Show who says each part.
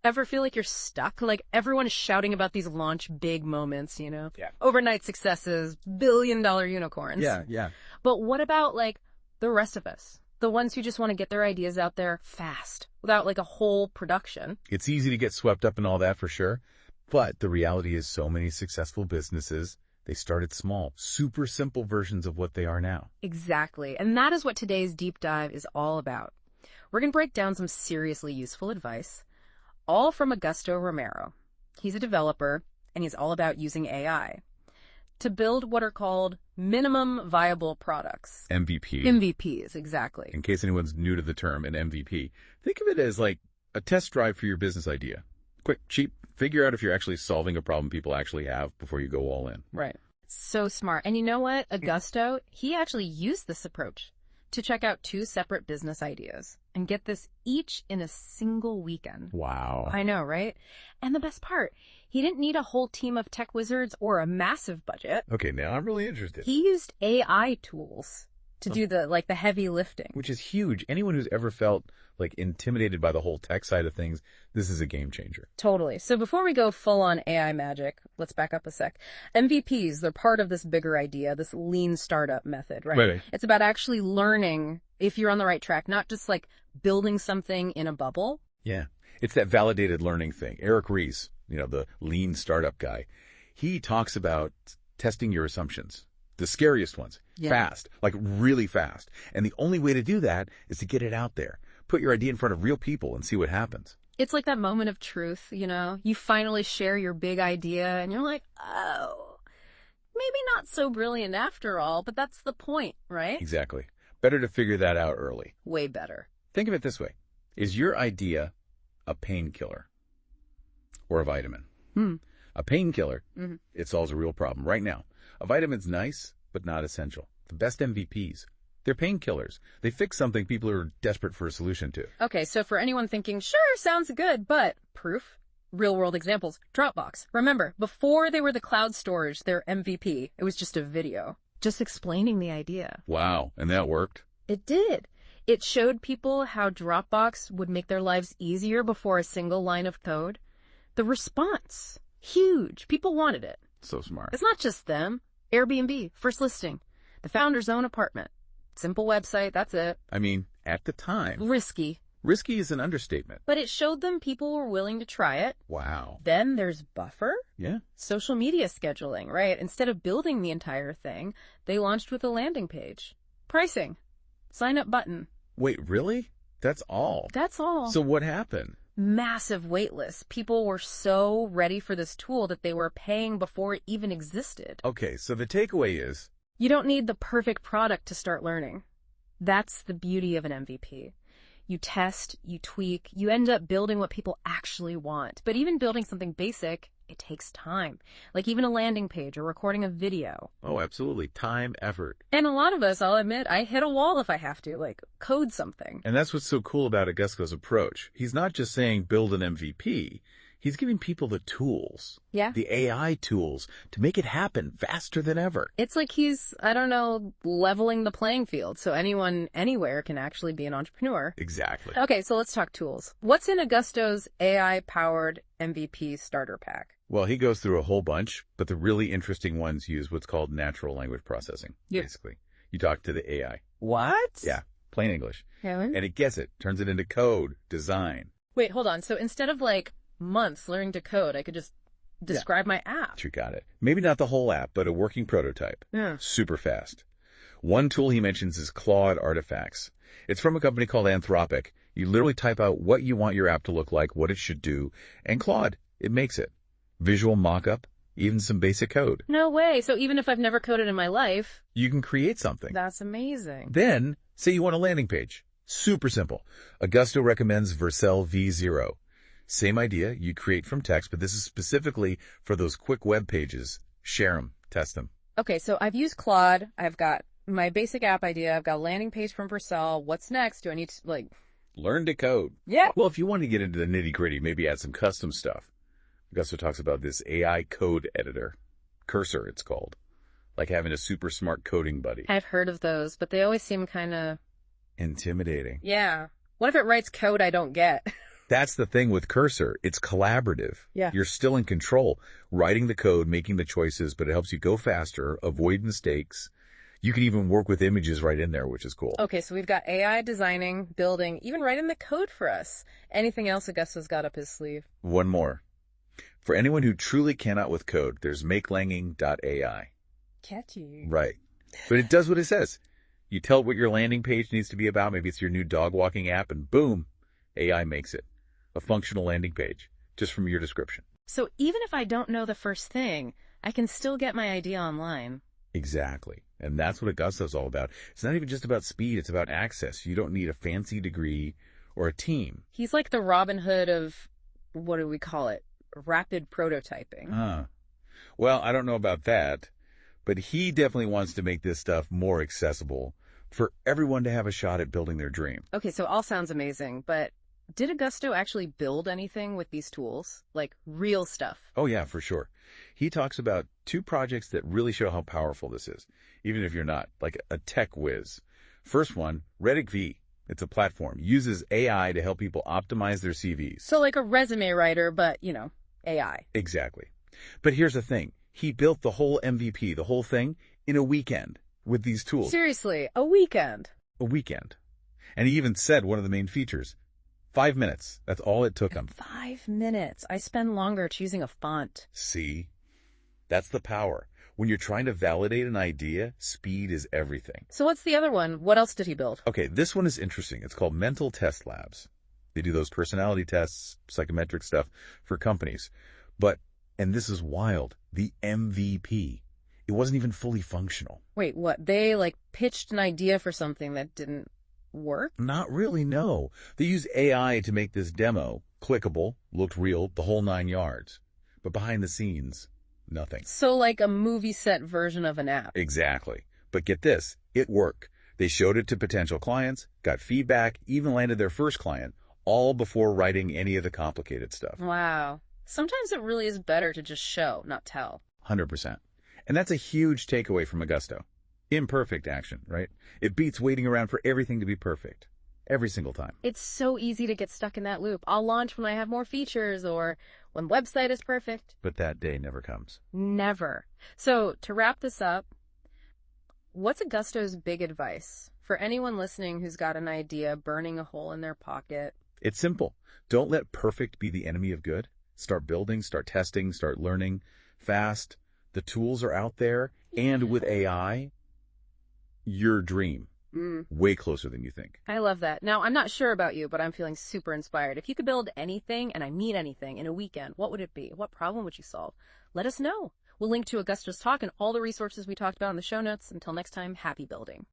Speaker 1: Ever feel like you're stuck? Like everyone is shouting about these launch big moments,
Speaker 2: Yeah.
Speaker 1: Overnight successes, billion-dollar unicorns.
Speaker 2: Yeah.
Speaker 1: But what about like the rest of us? The ones who just want to get their ideas out there fast without like a whole production.
Speaker 2: It's easy to get swept up in all that for sure. But the reality is so many successful businesses, they started small, super simple versions of what they are now.
Speaker 1: Exactly. And that is what today's deep dive is all about. We're going to break down some seriously useful advice, all from Augusto Romero. He's a developer, and he's all about using AI to build what are called minimum viable products.
Speaker 2: MVP.
Speaker 1: MVPs, exactly.
Speaker 2: In case anyone's new to the term, an MVP, think of it as like a test drive for your business idea. Quick, cheap, figure out if you're actually solving a problem people actually have before you go all in.
Speaker 1: Right. So smart. And you know what? Augusto, he actually used this approach to check out 2 separate business ideas and get this each in a single weekend.
Speaker 2: Wow.
Speaker 1: I know, right? And the best part, he didn't need a whole team of tech wizards or a massive budget.
Speaker 2: Okay, now I'm really interested.
Speaker 1: He used AI tools to do the heavy lifting.
Speaker 2: Which is huge. Anyone who's ever felt like intimidated by the whole tech side of things, this is a game changer.
Speaker 1: Totally. So before we go full on AI magic, let's back up a sec. MVPs, they're part of this bigger idea, this lean startup method, right?
Speaker 2: Right.
Speaker 1: It's about actually learning if you're on the right track, not just like building something in a bubble.
Speaker 2: Yeah. It's that validated learning thing. Eric Ries, the lean startup guy, he talks about testing your assumptions. The scariest ones, fast, like really fast. And the only way to do that is to get it out there. Put your idea in front of real people and see what happens.
Speaker 1: It's like that moment of truth, You finally share your big idea and you're like, oh, maybe not so brilliant after all, but that's the point, right?
Speaker 2: Exactly. Better to figure that out early.
Speaker 1: Way better.
Speaker 2: Think of it this way. Is your idea a painkiller or a vitamin? A painkiller, it solves a real problem right now. A vitamin's nice, but not essential. The best MVPs, they're painkillers. They fix something people are desperate for a solution to.
Speaker 1: Okay, so for anyone thinking, sure, sounds good, but proof? Real-world examples. Dropbox. Remember, before they were the cloud storage, their MVP, it was just a video. Just explaining the idea.
Speaker 2: Wow, and that worked?
Speaker 1: It did. It showed people how Dropbox would make their lives easier before a single line of code. The response, huge. People wanted it.
Speaker 2: So smart.
Speaker 1: It's not just them. Airbnb, first listing. The founder's own apartment. Simple website, that's it.
Speaker 2: I mean, at the time.
Speaker 1: Risky.
Speaker 2: Risky is an understatement.
Speaker 1: But it showed them people were willing to try it.
Speaker 2: Wow.
Speaker 1: Then there's Buffer.
Speaker 2: Yeah.
Speaker 1: Social media scheduling, right? Instead of building the entire thing, they launched with a landing page. Pricing. Sign up button.
Speaker 2: Wait, really? That's all?
Speaker 1: That's all.
Speaker 2: So what happened?
Speaker 1: Massive wait list. People were so ready for this tool that they were paying before it even existed.
Speaker 2: Okay, so the takeaway is...
Speaker 1: You don't need the perfect product to start learning. That's the beauty of an MVP. You test, you tweak, you end up building what people actually want. But even building something basic, it takes time. Like even a landing page or recording a video.
Speaker 2: Oh, absolutely. Time, effort.
Speaker 1: And a lot of us, I'll admit, I hit a wall if I have to, like code something.
Speaker 2: And that's what's so cool about Augusto's approach. He's not just saying build an MVP. He's giving people the tools.
Speaker 1: Yeah.
Speaker 2: The AI tools to make it happen faster than ever.
Speaker 1: It's like he's, leveling the playing field so anyone, anywhere can actually be an entrepreneur.
Speaker 2: Exactly.
Speaker 1: Okay, so let's talk tools. What's in Augusto's AI-powered MVP starter pack?
Speaker 2: Well, he goes through a whole bunch, but the really interesting ones use what's called natural language processing, basically. You talk to the AI.
Speaker 1: What?
Speaker 2: Yeah, plain English.
Speaker 1: Yeah.
Speaker 2: And it gets it, turns it into code, design.
Speaker 1: Wait, hold on. So instead of months learning to code, I could just describe my app.
Speaker 2: You got it. Maybe not the whole app, but a working prototype.
Speaker 1: Yeah.
Speaker 2: Super fast. One tool he mentions is Claude Artifacts. It's from a company called Anthropic. You literally type out what you want your app to look like, what it should do, and Claude, it makes it. Visual mock-up, even some basic code.
Speaker 1: No way. So even if I've never coded in my life,
Speaker 2: you can create something.
Speaker 1: That's amazing.
Speaker 2: Then, say you want a landing page. Super simple. Augusto recommends Vercel V0. Same idea, you create from text, but this is specifically for those quick web pages. Share them, test them.
Speaker 1: Okay, so I've used Claude. I've got my basic app idea. I've got a landing page from Vercel. What's next? Do I need to,
Speaker 2: learn to code?
Speaker 1: Yeah.
Speaker 2: Well, if you want to get into the nitty-gritty, maybe add some custom stuff. Augusto talks about this AI code editor. Cursor, it's called. Like having a super smart coding buddy.
Speaker 1: I've heard of those, but they always seem kind of...
Speaker 2: intimidating.
Speaker 1: Yeah. What if it writes code I don't get?
Speaker 2: That's the thing with Cursor. It's collaborative.
Speaker 1: Yeah.
Speaker 2: You're still in control, writing the code, making the choices, but it helps you go faster, avoid mistakes. You can even work with images right in there, which is cool.
Speaker 1: Okay, so we've got AI designing, building, even writing the code for us. Anything else Augusto's got up his sleeve?
Speaker 2: One more. For anyone who truly cannot with code, there's makelanging.ai.
Speaker 1: Catchy.
Speaker 2: Right. But it does what it says. You tell it what your landing page needs to be about. Maybe it's your new dog walking app, and boom, AI makes it. A functional landing page, just from your description.
Speaker 1: So even if I don't know the first thing, I can still get my idea online.
Speaker 2: Exactly. And that's what Augusto's all about. It's not even just about speed, it's about access. You don't need a fancy degree or a team.
Speaker 1: He's like the Robin Hood of, what do we call it? Rapid prototyping.
Speaker 2: Well, I don't know about that, but he definitely wants to make this stuff more accessible for everyone to have a shot at building their dream.
Speaker 1: Okay, so all sounds amazing, but did Augusto actually build anything with these tools? Like real stuff?
Speaker 2: Oh yeah, for sure. He talks about 2 projects that really show how powerful this is, even if you're not, like a tech whiz. First one, Redic V. It's a platform. Uses AI to help people optimize their CVs.
Speaker 1: So like a resume writer, but, AI.
Speaker 2: Exactly. But here's the thing. He built the whole MVP, the whole thing, in a weekend with these tools.
Speaker 1: Seriously, a weekend?
Speaker 2: A weekend. And he even said one of the main features, 5 minutes. That's all it took him.
Speaker 1: 5 minutes. I spend longer choosing a font.
Speaker 2: See? That's the power. When you're trying to validate an idea, speed is everything.
Speaker 1: So what's the other one? What else did he build?
Speaker 2: Okay, this one is interesting. It's called Mental Test Labs. They do those personality tests, psychometric stuff for companies. But, and this is wild, the MVP. It wasn't even fully functional.
Speaker 1: Wait, what? They, pitched an idea for something that didn't work?
Speaker 2: Not really, no. They used AI to make this demo clickable, looked real, the whole 9 yards. But behind the scenes, nothing.
Speaker 1: So like a movie set version of an app.
Speaker 2: Exactly. But get this, it worked. They showed it to potential clients, got feedback, even landed their first client, all before writing any of the complicated stuff.
Speaker 1: Wow. Sometimes it really is better to just show, not tell.
Speaker 2: 100%. And that's a huge takeaway from Augusto. Imperfect action, right? It beats waiting around for everything to be perfect. Every single time.
Speaker 1: It's so easy to get stuck in that loop. I'll launch when I have more features or when website is perfect.
Speaker 2: But that day never comes.
Speaker 1: Never. So to wrap this up, what's Augusto's big advice for anyone listening who's got an idea burning a hole in their pocket?
Speaker 2: It's simple. Don't let perfect be the enemy of good. Start building, start testing, start learning fast. The tools are out there. And with AI, your dream. Way closer than you think.
Speaker 1: I love that. Now, I'm not sure about you, but I'm feeling super inspired. If you could build anything, and I mean anything, in a weekend, what would it be? What problem would you solve? Let us know. We'll link to Augusto's talk and all the resources we talked about in the show notes. Until next time, happy building.